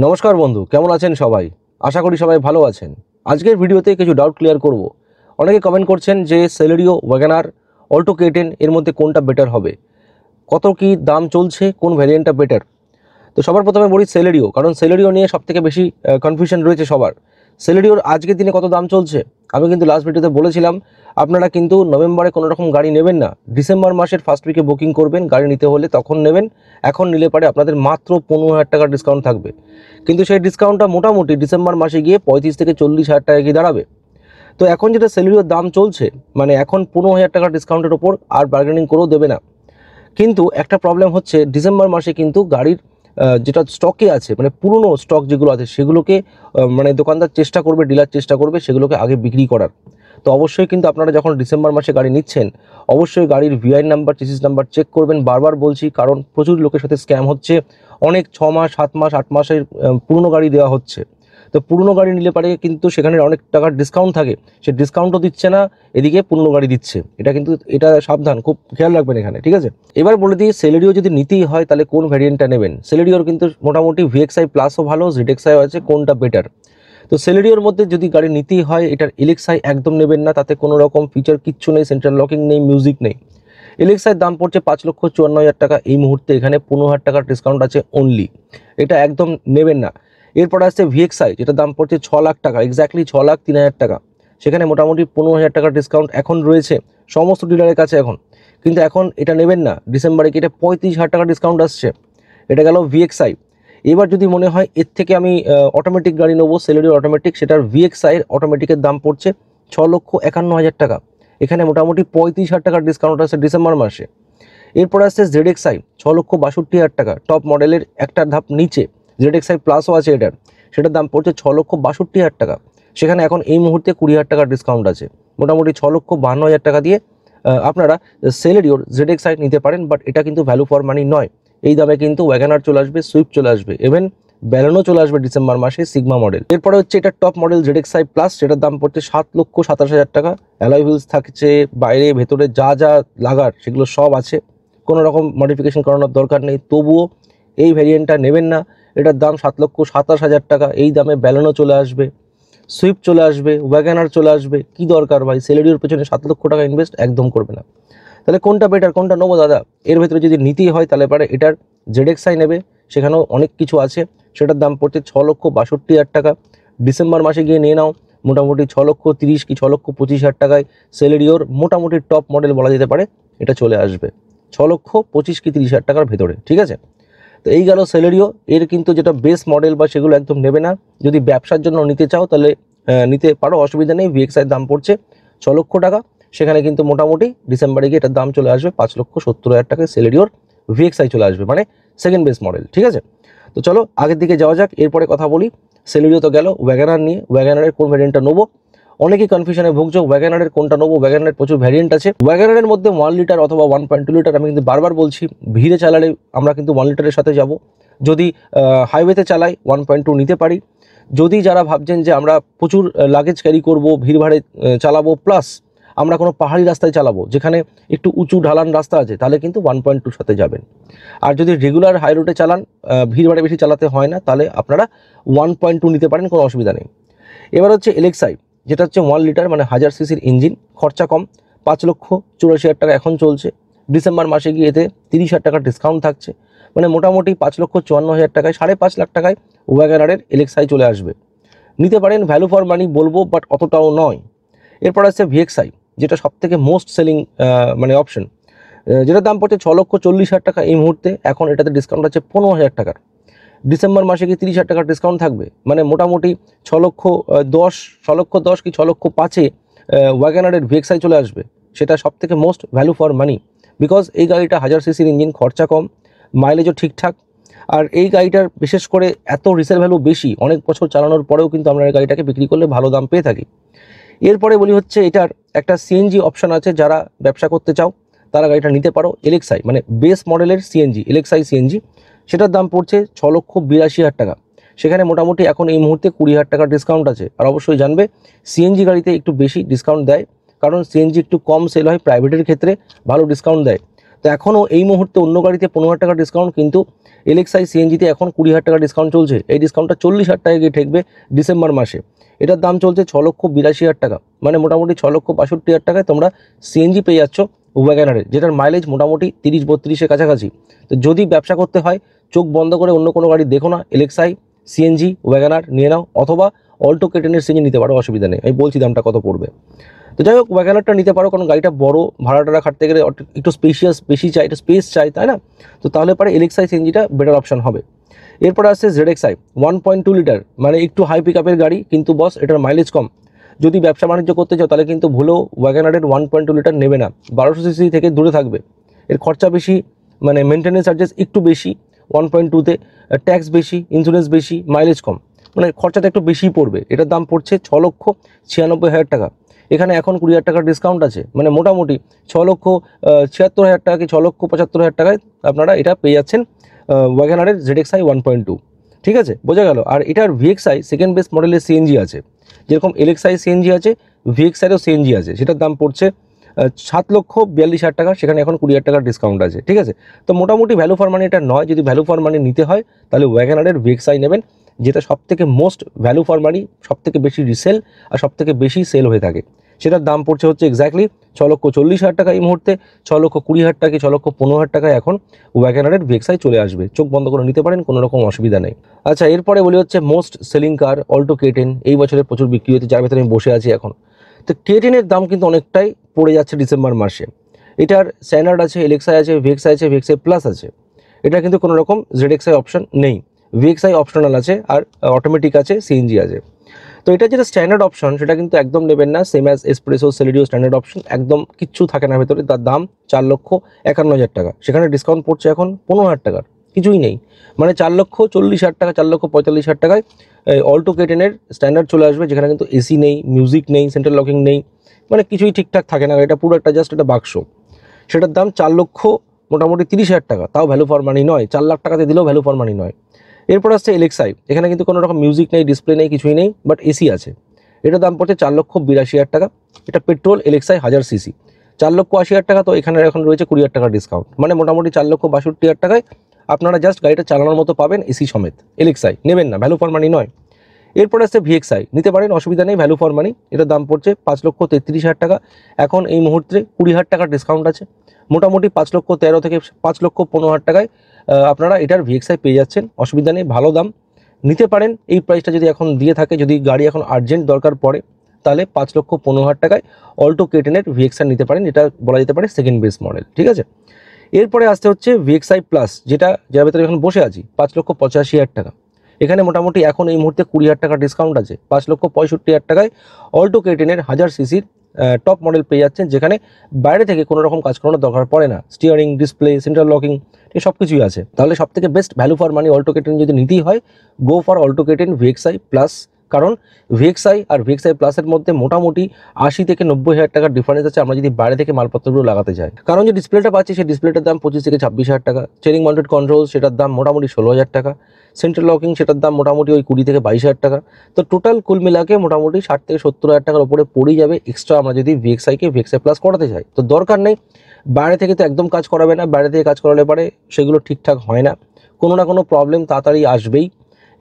নমস্কার বন্ধু, কেমন আছেন সবাই? আশা করি সবাই ভালো আছেন। আজকের ভিডিওতে কিছু ডাউট ক্লিয়ার করব। অনেকে কমেন্ট করছেন যে সেলেরিও, ওয়াগনার, অল্টো K10 এর মধ্যে কোনটা বেটার হবে, কত কি দাম চলছে, কোন ভ্যারিয়েন্টটা বেটার। তো সবার প্রথমে বলি সেলেরিও, কারণ সেলেরিও নিয়ে সবথেকে বেশি কনফিউশন রয়েছে সবার। সেলেরিওর আজকের দিনে কত দাম চলছে আমি কিন্তু লাস্ট ভিডিওতে বলেছিলাম। আপনারা কিন্তু নভেম্বরে কোনো রকম গাড়ি নেবেন না, ডিসেম্বর মাসের ফার্স্ট উইকে বুকিং করবেন। গাড়ি নিতে হলে তখন নেবেন, এখন নিলে পারে আপনাদের মাত্র 15,000 টাকার ডিসকাউন্ট থাকবে। কিন্তু সেই ডিসকাউন্টটা মোটামুটি ডিসেম্বর মাসে গিয়ে 35 থেকে 40,000 টাকা গিয়ে দাঁড়াবে। তো এখন যেটা সেলেরিওর দাম চলছে, মানে এখন 15,000 টাকার ডিসকাউন্টের ওপর আর বার্গেনিং করেও দেবে না। কিন্তু একটা প্রবলেম হচ্ছে, ডিসেম্বর মাসে কিন্তু গাড়ির যেটা স্টকে আছে, মানে পুরনো স্টক যেগুলো আছে সেগুলোকে মানে দোকানদার চেষ্টা করবে, ডিলার চেষ্টা করবে সেগুলোকে আগে বিক্রি করার। তো অবশ্যই কিন্তু আপনারা যখন ডিসেম্বর মাসে গাড়ি নিচ্ছেন, অবশ্যই গাড়ির V I number, chassis number check করবেন। বারবার বলছি, কারণ প্রচুর লোকের সাথে স্ক্যাম হচ্ছে। অনেক 6 মাস, 7 মাস, 8 মাসের পুরনো গাড়ি দেওয়া হচ্ছে। তো পুরনো গাড়ি নিলে পারে কিন্তু সেখানে অনেক টাকার ডিসকাউন্ট থাকে, সে ডিসকাউন্টও দিচ্ছে না, এদিকে পুরনো গাড়ি দিচ্ছে। এটা সাবধান, খুব খেয়াল রাখবেন এখানে, ঠিক আছে? এবার বলে দিই, সেলেরিও যদি নিতেই হয় তাহলে কোন ভ্যারিয়েন্টটা নেবেন। সেলেরিওর কিন্তু মোটামুটি VXI প্লাসও ভালো, ZXI আছে, কোনটা বেটার। তো সেলেরিওর মধ্যে যদি গাড়ি নিতেই হয়, এটার LXI একদম নেবেন না, তাতে কোনো রকম ফিচার কিচ্ছু নেই, সেন্ট্রাল লকিং নেই, মিউজিক নেই। LXI দাম পড়ছে 5,54,000 টাকা এই মুহূর্তে, এখানে 15,000 টাকার ডিসকাউন্ট আছে অনলি, এটা একদম নেবেন না। এরপর আসছে VXI, যেটা দাম পড়ছে 6 লাখ টাকা, এক্স্যাক্টলি 6,03,000 টাকা। সেখানে মোটামুটি 15,000 টাকার ডিসকাউন্ট এখন রয়েছে সমস্ত ডিলারের কাছে এখন, কিন্তু এখন এটা নেবেন না। ডিসেম্বরে কি এটা 35,000 টাকা ডিসকাউন্ট আসছে, এটা গেল VXI। এবার যদি মনে হয় এর থেকে আমি অটোমেটিক গাড়ি নেবো, সেলেরিও অটোমেটিক, সেটার VXI এর অটোমেটিকের দাম পড়ছে 6,51,000 টাকা। এখানে মোটামুটি 35,000 টাকার ডিসকাউন্ট আছে ডিসেম্বর মাসে। এরপর আসছে ZXI, 6,62,000 টাকা, টপ মডেলের একটা ধাপ নিচে। ZXI প্লাসও আছে এটার, সেটার দাম পড়ছে 6,62,000 টাকা। সেখানে এখন এই মুহূর্তে 20,000 টাকার ডিসকাউন্ট আছে, মোটামুটি 6,52,000 টাকা দিয়ে আপনারা সেলেরিওর ZXI নিতে পারেন। বাট এটা কিন্তু ভ্যালু ফর মানি নয়। এই দামে কিন্তু ওয়াগনার চলে আসবে, সুইফট চলে আসবে, ইভেন ব্যালেনো চলে আসবে ডিসেম্বর মাসে, সিগমা মডেল। এরপরে হচ্ছে এটা টপ মডেল ZXI প্লাস, সেটার দাম পড়ছে 7,27,000 টাকা। অ্যালয় হুইলস থাকছে, বাইরে ভেতরে যা যা লাগার সেগুলো সব আছে, কোনো রকম মডিফিকেশন করানোর দরকার নেই। তবুও এই ভ্যারিয়েন্টটা নেবেন না, এটার দাম 7,27,000 টাকা। এই দামে ব্যালেনো চলে আসবে, সুইফট চলে আসবে, ওয়াগনার চলে আসবে। কি দরকার ভাই, সেলেরিওর পেছনে 7 লক্ষ টাকা ইনভেস্ট একদম করবে না। তাহলে কোনটা বেটার, কোনটা নেবো দাদা? এর ভেতরে যদি নিতেই হয় তাহলে পারে এটার ZXI নেবে, সেখানেও অনেক কিছু আছে। সেটার দাম পড়ছে 6,62,000 টাকা। ডিসেম্বর মাসে গিয়ে নিয়ে নাও, মোটামুটি 6,30,000 কি 6,25,000 টাকায় সেলেরিওর মোটামুটি টপ মডেল বলা যেতে পারে এটা চলে আসবে, 6,25,000 কি 30,000 টাকার ভেতরে, ঠিক আছে? তো এই গেল সেলেরিও। এর কিন্তু যেটা বেস মডেল বা সেগুলো একদম নেবে না। যদি ব্যবসার জন্য নিতে চাও তাহলে নিতে পারো, অসুবিধা নেই। VXI দাম পড়ছে 6 লক্ষ টাকা, সেখানে কিন্তু মোটামুটি ডিসেম্বরে গিয়ে এটার দাম চলে আসবে 5,70,000 টাকায়। সেলেরিওর VXI চলে আসবে, মানে সেকেন্ড বেস মডেল, ঠিক আছে? তো চলো আগের দিকে যাওয়া যাক। এরপরে কথা বলি, সেলেরিও তো গেল, ওয়াগনার নিয়ে। ওয়াগনারের কোন ভ্যারিয়েন্টটা নেবো, অনেকেই কনফিউশনে ভুগছো ওয়াগনারের কোনটা নেবো। ওয়াগনারের প্রচুর ভ্যারিয়েন্ট আছে। ওয়াগনারের মধ্যে 1 লিটার অথবা 1.2 লিটার, আমি কিন্তু বারবার বলছি, ভিড়ে চালালে আমরা কিন্তু 1 লিটারের সাথে যাব। যদি হাইওয়েতে চালাই 1.2 নিতে পারি। যদি যারা ভাবছেন যে আমরা প্রচুর লাগেজ ক্যারি করব, ভিড়ভাড়ে চালাবো, প্লাস আমরা কোনো পাহাড়ি রাস্তায় চালাবো যেখানে একটু উঁচু ঢালান রাস্তা আছে, তাহলে কিন্তু 1.2 সাথে যাবেন। আর যদি রেগুলার হাই রোডে চালান, ভিড়ভাড়ে বেশি চালাতে হয় না, তাহলে আপনারা 1.2 নিতে পারেন, কোনো অসুবিধা নেই। এবার হচ্ছে LXI, যেটা হচ্ছে 1 লিটার, মানে 1000 সিসির ইঞ্জিন, খরচা কম, 5,84,000 টাকা এখন চলছে। ডিসেম্বর মাসে গিয়ে এতে 30,000 টাকার ডিসকাউন্ট থাকছে, মানে মোটামুটি 5,54,000 টাকায়, 5.5 লাখ টাকায় ওয়াগনারের LXI চলে আসবে। নিতে পারেন, ভ্যালু ফর মানি বলবো, বাট অতটাও নয়। এরপর আছে VXI, যেটা সব থেকে মোস্ট সেলিং মানে অপশন, যেটার দাম পড়ছে 6,40,000 টাকা এই মুহূর্তে। এখন এটাতে ডিসকাউন্ট আছে 15,000 টাকার। ডিসেম্বর মাসে কি 30,000 টাকার ডিসকাউন্ট থাকবে, মানে মোটামুটি 6,10,000 কি 6,05,000 ওয়াগনারের VXI চলে আসবে। সেটা সব থেকে most value for money, because এই গাড়িটা 1000 সিসির ইঞ্জিন, খরচা কম, মাইলেজও ঠিকঠাক। আর এই গাড়িটার বিশেষ করে এত রিসেল ভ্যালু বেশি, অনেক বছর চালানোর পরেও কিন্তু আমরা এই গাড়িটাকে বিক্রি করলে ভালো দাম পেয়ে থাকি। এরপরে বলি হচ্ছে, এটার একটা CNG অপশান আছে, যারা ব্যবসা করতে চাও তারা গাড়িটা নিতে পারো। LXI মানে বেস মডেলের LXI CNG, সেটার দাম পড়ছে 6,82,000 টাকা। সেখানে মোটামুটি এখন এই মুহূর্তে 20,000 টাকার ডিসকাউন্ট আছে। আর অবশ্যই জানবে, CNG গাড়িতে একটু বেশি ডিসকাউন্ট দেয়, কারণ CNG একটু কম সেল হয়, প্রাইভেটের ক্ষেত্রে ভালো ডিসকাউন্ট দেয়। তো এখনও এই মুহূর্তে অন্য গাড়িতে 15,000 টাকা ডিসকাউন্ট, কিন্তু এলএক্সআই সিএনজিতে এখন 20,000 টাকা ডিসকাউন্ট চলছে। এই ডিসকাউন্টটা 40,000 টাকা গিয়ে ঠেকবে ডিসেম্বর মাসে। এটার দাম চলছে 6,82,000 টাকা, মানে মোটামুটি 6,62,000 টাকায় তোমরা সিএনজি পেয়ে যাচ্ছ ওয়াগনারের, যেটার মাইলেজ মোটামুটি 30-32-এর কাছাকাছি। তো যদি ব্যবসা করতে হয় চোখ বন্ধ করে অন্য কোনো গাড়ি দেখো না, এলএক্সআই সিএনজি ওয়াগনার নিয়ে নাও, অথবা অল্টো কেটেনের সিএনজি নিতে পারো, অসুবিধা নেই। আমি বলছি দামটা কত পড়বে। তো যাই হোক, ওয়াগনারটা নিতে পারো, কারণ গাড়িটা বড়, ভাড়াটা খাটতে গেলে একটু স্পেশিয়াস বেশি চাই, একটু স্পেস চাই, তাই না? তো তাহলে পরে এলএক্সআই সিএনজিটা বেটার অপশন হবে। এরপরে আসছে ZXi 1.2 লিটার, মানে একটু হাই পিকআপের গাড়ি, কিন্তু বস এটার মাইলেজ কম। যদি ব্যবসা বাণিজ্য করতে চাও তাহলে কিন্তু ভুলেও ওয়াগনারের 1.2 লিটার নেবে না, 1200 সিসি থেকে দূরে থাকবে। এর খরচা বেশি, মানে মেনটেন্যান্স চার্জেস একটু বেশি 1.2-তে, ট্যাক্স বেশি, ইন্স্যুরেন্স বেশি, মাইলেজ কম, মানে খরচাটা একটু বেশি পড়বে। এটার দাম পড়ছে 6,96,000 টাকা। এখানে এখন 20,000 টাকার ডিসকাউন্ট আছে, মানে মোটামুটি 6,76,000 টাকা কি 6,75,000 টাকায় আপনারা এটা পেয়ে যাচ্ছেন ওয়াগনারের ZXi 1.2। ঠিক আছে, বোঝা গেল। আর এটার VXi সেকেন্ড বেস মডেলের সিএনজি আছে, যেরকম এলএক্সআই সিএনজি আছে, VXiরও সিএনজি আছে, সেটার দাম পড়ছে 7,42,000 টাকা, সেখানে এখন 20,000 টাকার ডিসকাউন্ট আছে। ঠিক আছে, তো মোটামুটি ভ্যালু ফর মানি এটা নয়। যদি ভ্যালু ফর মানি নিতে হয় তাহলে ওয়াগনারের VXi নেবেন, যেটা সবথেকে মোস্ট ভ্যালু ফর মানি, সবথেকে বেশি রিসেল আর সবথেকে বেশি সেল হয়ে থাকে। সেটার দাম পড়ছে হচ্ছে এক্স্যাক্টলি 6,40,000 টাকা এই মুহূর্তে, 6,20,000 টাকা, 6,15,000 টাকায় এখন ওয়াগনারের VXi চলে আসবে। চোখ বন্ধ করে নিতে পারেন, কোনো রকম অসুবিধা নেই। আচ্ছা, এরপরে বলি হচ্ছে মোস্ট সেলিং কার অল্টো K10। এই বছরে প্রচুর বিক্রি হচ্ছে, যার ভেতরে আমি বসে আছি এখন। তো K10-এর দাম কিন্তু অনেকটাই পড়ে যাচ্ছে ডিসেম্বর মাসে। এটার স্ট্যান্ডার্ড আছে, এলএক্সআই আছে, VXi আছে, VXi প্লাস আছে। এটা কিন্তু কোনো রকম ZXi অপশন নেই, VXi অপশনাল আছে, আর অটোমেটিক আছে, সিএনজি আছে। তো এটা যেটা স্ট্যান্ডার্ড অপশন সেটা কিন্তু একদম নেবেন না, same as espresso Celerio standard option, একদম কিচ্ছু থাকে না ভেতরে। তার দাম 4,51,000 টাকা, সেখানে ডিসকাউন্ট পড়ছে এখন 15,000 টাকার, কিছুই নেই, মানে 4,40,000 টাকা, 4,45,000 টাকায় অল্টো K10-এর স্ট্যান্ডার্ড চলে আসবে, যেখানে কিন্তু এসি নেই, মিউজিক নেই, সেন্ট্রাল লকিং নেই, মানে কিছুই ঠিকঠাক থাকে না। এটা পুরো একটা জাস্ট একটা বাক্স। সেটার দাম 4,30,000 টাকা, তাও ভ্যালু ফর মানি নয়। 4 লাখ টাকাতে দিলেও ভ্যালু ফর মানি নয়। এরপর আসছে এলএক্সআই, এখানে কিন্তু কোনো রকম মিউজিক নেই, ডিসপ্লে নেই, কিছুই নেই, বাট এসি আছে। এটার দাম পড়ছে 4,82,000 টাকা। এটা পেট্রোল এলএক্সআই 1000 সিসি, 4,80,000 টাকা। তো এখানে এখন রয়েছে 20,000 টাকার ডিসকাউন্ট, মানে মোটামুটি 4,62,000 টাকায় আপনারা জাস্ট গাড়িটা চালানোর মতো পাবেন, এসি সমেত। এলএক্সআই নেবেন না, ভ্যালু ফর মানি নয়। এরপর আসছে VXi, নিতে পারেন, অসুবিধা নেই, ভ্যালু ফর মানি। এটার দাম পড়ছে 5,33,000 টাকা, এখন এই মুহূর্তে 20,000 টাকার ডিসকাউন্ট আছে, মোটামুটি 5,13,000 থেকে 5,15,000 টাকায় আপনারা এটার VXi পেয়ে যাচ্ছেন, অসুবিধা নেই, ভালো দাম, নিতে পারেন। এই প্রাইসটা যদি এখন দিয়ে থাকে, যদি গাড়ি এখন আর্জেন্ট দরকার পড়ে, তাহলে 5,15,000 টাকায় অল্টো K10-এর VXi নিতে পারেন, এটা বলা যেতে পারে সেকেন্ড বেস মডেল। ঠিক আছে, এরপরে আসতে হচ্ছে VXi প্লাস, যেটা যার ভেতরে এখন বসে আছি, 5,85,000 টাকা। এখানে মোটামুটি এখন এই মুহূর্তে 20,000 টাকা ডিসকাউন্ট আছে, 5,65,000 টাকায় অল্টো K10-এর 1000 সিসির টপ মডেল পেয়ে যাচ্ছেন, যেখানে বাইরে থেকে কোনো রকম কাজ করানোর দরকার পড়ে না, স্টিয়ারিং, ডিসপ্লে, সেন্ট্রাল লকিং, এই সব কিছুই আছে। তাহলে সব থেকে best value for money Alto K10 যদি নিতেই হয়, go for Alto K10 VXi plus. কারণ VXi আর VXi প্লাসের মধ্যে মোটামুটি 80 থেকে 90,000 টাকার ডিফারেন্স আছে, আমরা যদি বাইরে থেকে মালপত্রগুলো লাগাতে চাই। কারণ যে ডিসপ্লেটা পাচ্ছি, সেই ডিসপ্লেটার দাম 25 থেকে 26,000 টাকা, স্টিয়ারিং মাউন্টেড কন্ট্রোল সেটার দাম মোটামুটি 16,000 টাকা, সেন্ট্রাল লকিং সেটার দাম মোটামুটি ওই 20 থেকে 22,000 টাকা। তো টোটাল কুল মিলাকে মোটামুটি 60 থেকে 70,000 টাকার উপরে পড়েই যাবে এক্সট্রা, আমরা যদি VXi-কে VXi প্লাস করাতে চাই। তো দরকার নেই, বাইরে থেকে তো একদম কাজ করাবে না, বাইরে থেকে কাজ করালে পারে সেগুলো ঠিকঠাক হয় না, কোনো না কোনো প্রবলেম তাড়াতাড়ি আসবেই।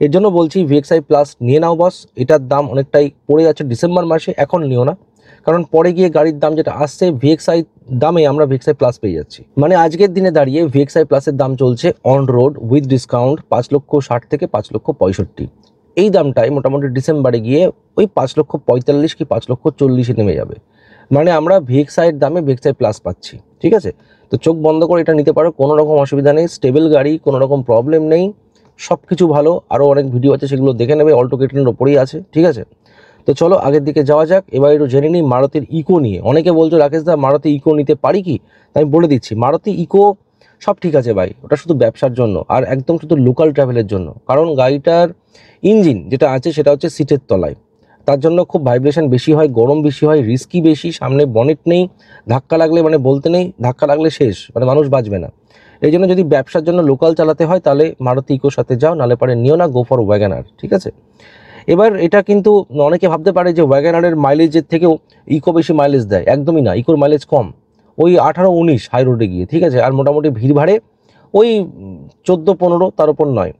এর জন্য বলছি VXi প্লাস নিয়ে নাও বস। এটার দাম অনেকটাই পড়ে যাচ্ছে ডিসেম্বর মাসে, এখন নিও না, কারণ পরে গিয়ে গাড়ির দাম যেটা আসছে VXi দামে আমরা VXi প্লাস পেয়ে যাচ্ছি। মানে আজকের দিনে দাঁড়িয়ে VXi প্লাসের দাম চলছে অন রোড উইথ ডিসকাউন্ট 5,60,000 থেকে 5,65,000। এই দামটাই মোটামুটি ডিসেম্বরে গিয়ে ওই 5,45,000 কি 5,40,000 নেমে যাবে, মানে আমরা VXi-এর দামে VXi প্লাস পাচ্ছি। ঠিক আছে, তো চোখ বন্ধ করে এটা নিতে পারো, কোনো রকম অসুবিধা নেই, স্টেবল গাড়ি, কোনো রকম প্রবলেম নেই, সব কিছু ভালো। আরও অনেক ভিডিও আছে, সেগুলো দেখে নেবে, অল্টো K10-এর ওপরেই আছে। ঠিক আছে, তো চলো আগের দিকে যাওয়া যাক। এবার একটু জেনে নিই মারুতির ইকো নিয়ে। অনেকে বলছো রাকেশ দা মারুতি ইকো নিতে পারি কি? আমি বলে দিচ্ছি, মারুতি ইকো সব ঠিক আছে ভাই, ওটা শুধু ব্যবসার জন্য আর একদম শুধু লোকাল ট্রাভেলের জন্য। কারণ গাড়িটার ইঞ্জিন যেটা আছে সেটা হচ্ছে সিটের তলায়, তার জন্য খুব ভাইব্রেশন বেশি হয়, গরম বেশি হয়, রিস্কি বেশি, সামনে বনেট নেই, ধাক্কা লাগলে মানে বলতে নেই, ধাক্কা লাগলে শেষ, মানে মানুষ বাঁচবে না। এই জন্য যদি ব্যবসার জন্য লোকাল চালাতে হয় তাহলে মারুতি ইকোর সাথে যাও, নালে পারে নিও না, গো ফর ওয়াগনার। ঠিক আছে, এবার এটা কিন্তু অনেকে ভাবতে পারে যে ওয়াগনারের মাইলেজের থেকেও ইকো বেশি মাইলেজ দেয়, একদমই না, ইকোর মাইলেজ কম। ওই 18-19 হাই রোডে গিয়ে, ঠিক আছে, আর মোটামুটি ভিড় ভাড়ে ওই 14-15 তার উপর নয়।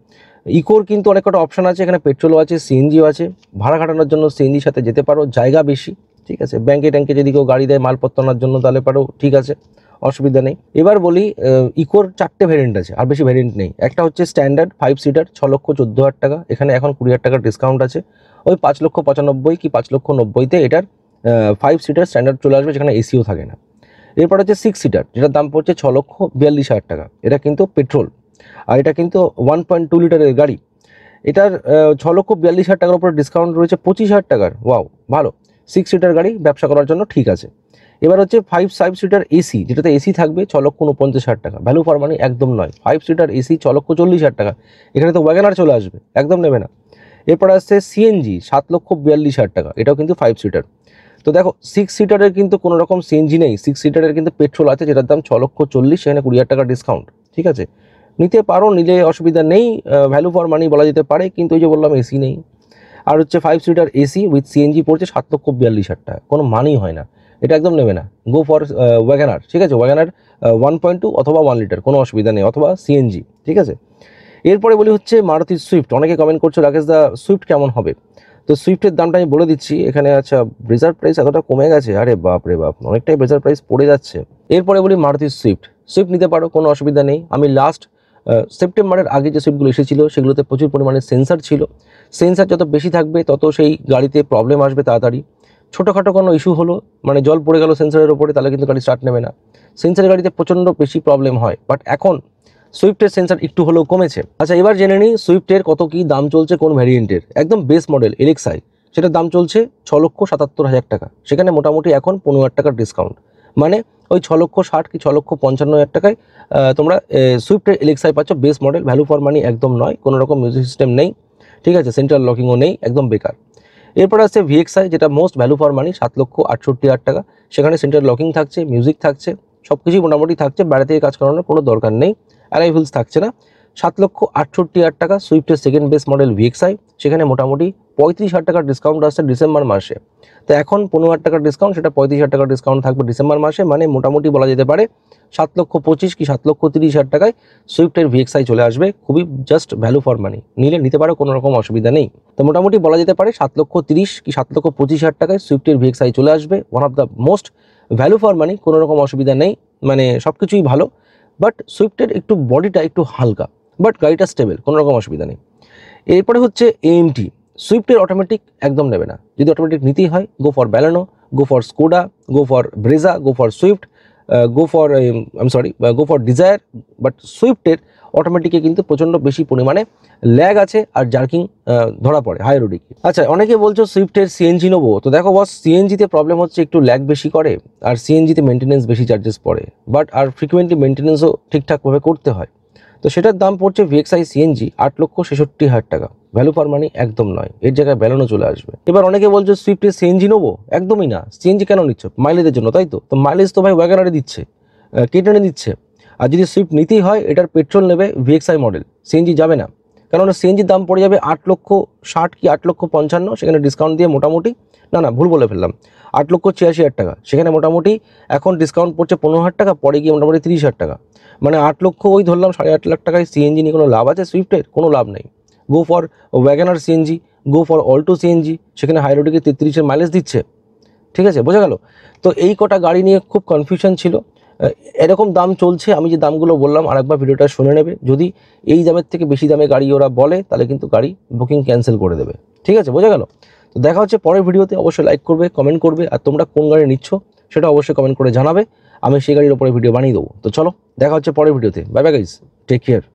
ইকোর কিন্তু অনেক কটা অপশান আছে, এখানে পেট্রোলও আছে, সিএনজিও আছে, ভাড়া খাটানোর জন্য সিএনজির সাথে যেতে পারো, জায়গা বেশি, ঠিক আছে, ব্যাংকে ট্যাঙ্কে যদি কেউ গাড়ি দেয় মালপত্র আনার জন্য তাহলে পারো, ঠিক আছে, অসুবিধা নেই। এবার বলি ইকোর 4টে ভ্যারিয়েন্ট আছে, আর বেশি ভ্যারিয়েন্ট নেই। একটা হচ্ছে স্ট্যান্ডার্ড 5 সিটার 6,14,000 টাকা, এখানে এখন 20,000 টাকার ডিসকাউন্ট আছে, ওই 5,95,000 কি 5,90,000-তে এটার 5 সিটার স্ট্যান্ডার্ড চলে আসবে, যেখানে এসিও থাকে না। এরপর হচ্ছে 6 সিটার, যেটার দাম পড়ছে 6,42,000 টাকা, এটা কিন্তু পেট্রোল, আর এটা কিন্তু 1.2 লিটারের গাড়ি। এটার 6,42,000 টাকার উপরে ডিসকাউন্ট রয়েছে 25,000 টাকার। ওয়াও, ভালো, 6 সিটার গাড়ি ব্যবসা করার জন্য ঠিক আছে। এবার হচ্ছে 5 সিটার এসি, যেটাতে এসি থাকবে 6,49,000 টাকা, ভ্যালু ফর মানি একদম নয়। 5 সিটার এসি 6,40,000 টাকা, এখানে তো ওয়াগনার চলে আসবে, একদম নেবে না। এরপর আসছে সিএনজি 7,42,000 টাকা, এটাও কিন্তু 5 সিটার। তো দেখো 6 সিটারের কিন্তু কোনো রকম সিএনজি নেই, 6 সিটারের কিন্তু পেট্রোল আছে, যেটার দাম 6,40,000, সেখানে 20,000 টাকা ডিসকাউন্ট, ঠিক আছে, নিতে পারো, নিলে অসুবিধা নেই, ভ্যালু ফর মানি বলা যেতে পারে, কিন্তু ওই যে বললাম এসি নেই। আর হচ্ছে 5 সিটার এসি উইথ সিএনজি পড়ছে 7,42,000 টাকা, কোনো মানই হয় না, এটা একদম নেবে না। গো ফর ওয়াগনার, ঠিক আছে, ওয়াগনার 1.2 অথবা 1 লিটার, কোনো অসুবিধা নেই, অথবা সিএনজি, ঠিক আছে। এরপরে বলি হচ্ছে মারুতি সুইফট। অনেকে কমেন্ট করছো রাকেশ দা সুইফট কেমন হবে, তো সুইফটের দামটা আমি বলে দিচ্ছি এখানে। আচ্ছা, ব্রেজার প্রাইস এতটা কমে গেছে, আরে বাপ রে বাপ, অনেকটাই ব্রেজার প্রাইস পড়ে যাচ্ছে। এরপরে বলি মারুতি সুইফট। সুইফট নিতে পারো, কোনো অসুবিধা নেই। আমি লাস্ট সেপ্টেম্বরের আগে যে সুইফটগুলো এসেছিলো সেগুলোতে প্রচুর পরিমাণে সেন্সার ছিল, সেন্সার যত বেশি থাকবে তত সেই গাড়িতে প্রবলেম আসবে তাড়াতাড়ি। ছোটোখাটো কোনো ইস্যু হলো, মানে জল পড়ে গেল সেন্সারের ওপরে, তাহলে কিন্তু গাড়ি স্টার্ট নেবে না, সেন্সারের গাড়িতে প্রচণ্ড বেশি প্রবলেম হয়। বাট এখন সুইফটের সেন্সার একটু হলেও কমেছে। আচ্ছা, এবার জেনে নিই সুইফটের কত কি দাম চলছে, কোন ভ্যারিয়েন্টের। একদম বেস মডেল এলএক্সআই, সেটার দাম চলছে 6,77,000 টাকা, সেখানে মোটামুটি এখন 15,000 টাকার ডিসকাউন্ট, মানে ওই 6,60,000 কি 6,55,000 টাকায় তোমরা সুইফটের এলএক্সআই পাচ্ছ, base model, value for money একদম নয়, কোনো রকম মিউজিক সিস্টেম নেই, ঠিক আছে, সেন্ট্রাল লকিংও নেই, একদম বেকার। এরপর আসছে ভিএক্সআই, যেটা মোস্ট ভ্যালু ফর মানি, 7,68,000 টাকা, সেখানে সেন্ট্রাল লকিং থাকছে, মিউজিক থাকছে, সব কিছুই মোটামুটি থাকছে, বাইরে থেকে কাজ করানোর কোনো দরকার নেই, অ্যারাইভেলস থাকছে না। 7,68,000 টাকা সুইফটের সেকেন্ড বেস মডেল ভিএক্সআই, সেখানে মোটামুটি 35,000 টাকার ডিসকাউন্ট আসছে ডিসেম্বর মাসে। তো এখন 15,000 টাকার ডিসকাউন্ট, সেটা 35,000 টাকার ডিসকাউন্ট থাকবে ডিসেম্বর মাসে, মানে মোটামুটি বলা যেতে পারে 7,25,000 কি 7,30,000 টাকায় সুইফটের ভিএক্সআই চলে আসবে, খুবই জাস্ট ভ্যালু ফর মানি, নিলে নিতে পারো, কোনো রকম অসুবিধা নেই। তো মোটামুটি বলা যেতে পারে 7,30,000 কি 7,25,000 টাকায় সুইফটের ভিএক্সআই চলে আসবে, one of the most value for money, কোনো রকম অসুবিধা নেই, মানে সব কিছুই ভালো। বাট সুইফটের একটু বডিটা একটু হালকা, বাট গাড়িটা স্টেবল, কোনো রকম অসুবিধা নেই। এরপরে হচ্ছে এএমটি। সুইফটের অটোমেটিক একদম নেবে না, যদি অটোমেটিক নিতেই হয় go for Baleno, go for Skoda, go for Brezza, go for Swift, go for Dzire. But সুইফটের অটোমেটিকে কিন্তু প্রচণ্ড বেশি পরিমাণে ল্যাগ আছে আর জার্কিং ধরা পড়ে হাই রোডে। আচ্ছা, অনেকে বলছো সুইফটের সিএনজি নেবো, তো দেখো বস, সিএনজিতে প্রবলেম হচ্ছে একটু ল্যাগ বেশি করে, আর সিএনজিতে মেনটেনেন্স বেশি চার্জেস পড়ে, বাট আর ফ্রিকুয়েন্টলি মেনটেনেন্সও ঠিকঠাকভাবে করতে হয়। তো সেটার দাম পড়ছে ভিএক্সআই সিএনজি 8,66,000 টাকা, ভ্যালু ফর মানি একদম নয়, এর জায়গায় ব্যালেনো চলে আসবে। এবার অনেকে বলছো সুইফটের সিএনজি নেবো, একদমই না। সিএনজি কেন নিচ্ছ? মাইলেজের জন্য, তাই তো? তো মাইলেজ তো ভাই ওয়াগনারে দিচ্ছে, কেটেনে দিচ্ছে। আর যদি সুইফট নিতেই হয়, এটার পেট্রোল নেবে ভিএক্সআই মডেল, সিএনজি যাবে না, কারণ সিএনজির দাম পড়ে যাবে 8,60,000 কি 8,55,000, সেখানে ডিসকাউন্ট দিয়ে মোটামুটি, না ভুল বলে ফেললাম, 8,86,000 টাকা, সেখানে মোটামুটি এখন ডিসকাউন্ট পড়ছে 15,000 টাকা, পরে গিয়ে মোটামুটি 30,000 টাকা, মানে 8 লক্ষ, ওই ধরলাম 8.5 লাখ টাকায় সিএনজি নিয়ে কোনো লাভ আছে সুইফটের? কোনো লাভ নেই। Go for WagonR CNG, go for Alto CNG, সেখানে হাই রোডে 33-এর মাইলেজ দিচ্ছে, ঠিক আছে, বোঝা গেল? তো এই কটা গাড়ি নিয়ে খুব কনফিউশন ছিল, এরকম দাম চলছে। আমি যে দামগুলো বললাম আরেকবার ভিডিওটা শুনে নেবে, যদি এই দামের থেকে বেশি দামে গাড়ি ওরা বলে তাহলে কিন্তু গাড়ি বুকিং ক্যান্সেল করে দেবে, ঠিক আছে, বোঝা গেল? তো দেখা হচ্ছে পরের ভিডিওতে, অবশ্যই লাইক করবে, কমেন্ট করবে, আর তোমরা কোন গাড়ি নিচ্ছ সেটা অবশ্যই কমেন্ট করে জানাবে, আমি সেই গাড়ির উপরে ভিডিও বানিয়ে দেবো। তো চলো, দেখা হচ্ছে পরের ভিডিওতে, bye bye guys, take care.